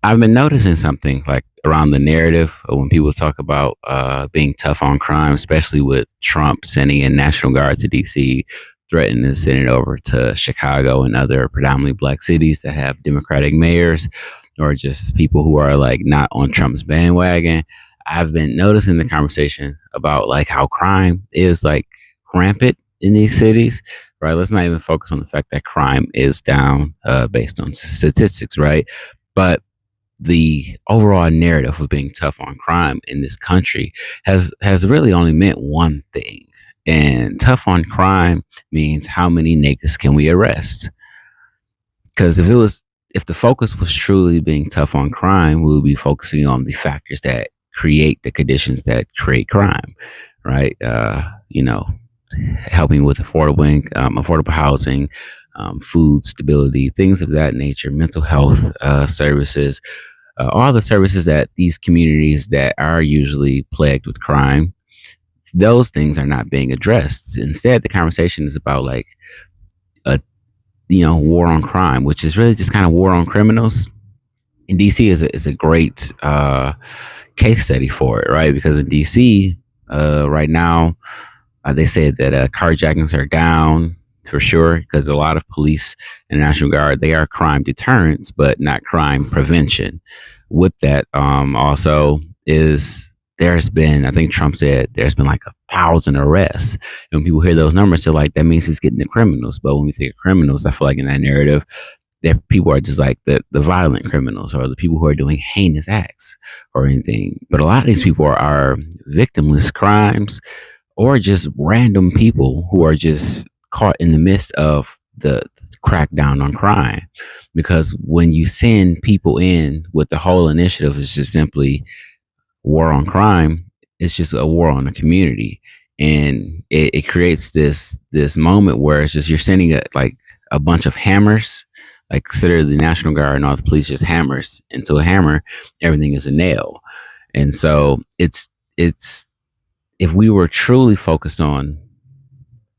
I've been noticing something like around the narrative when people talk about being tough on crime, especially with Trump sending in National Guard to DC, threatening to send it over to Chicago and other predominantly black cities that have Democratic mayors, or just people who are like not on Trump's bandwagon. I've been noticing the conversation about like how crime is like rampant in these cities, right? Let's not even focus on the fact that crime is down based on statistics, right? But the overall narrative of being tough on crime in this country has really only meant one thing. And tough on crime means how many niggas can we arrest? Because if the focus was truly being tough on crime, we would be focusing on the factors that create the conditions that create crime, right? Helping with affordable housing, food stability, things of that nature, mental health services, all the services that these communities that are usually plagued with crime, those things are not being addressed. Instead, the conversation is about like a war on crime, which is really just kind of war on criminals. And DC is a great case study for it, right? Because in DC right now, they said that carjackings are down for sure because a lot of police and National Guard, they are crime deterrents, but not crime prevention. With that, also is there's been, I think Trump said there's been like 1,000 arrests. And when people hear those numbers, they're like, that means he's getting the criminals. But when we think of criminals, I feel like in that narrative, that people are just like the violent criminals or the people who are doing heinous acts or anything. But a lot of these people are victimless crimes or just random people who are just caught in the midst of the crackdown on crime. Because when you send people in with the whole initiative is just simply war on crime, it's just a war on the community. And it creates this moment where it's just you're sending like a bunch of hammers, like consider the National Guard and all the police just hammers into a hammer, everything is a nail. And so it's if we were truly focused on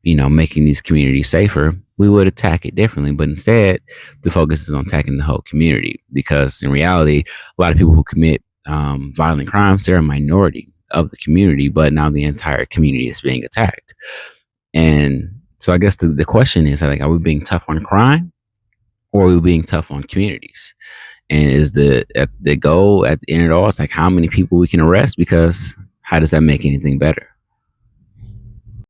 making these communities safer, we would attack it differently. But instead, the focus is on attacking the whole community because in reality, a lot of people who commit violent crimes, they're a minority of the community, but now the entire community is being attacked. And so I guess the question is like, are we being tough on crime or are we being tough on communities? And is the goal at the end of it all, it's like how many people we can arrest because how does that make anything better?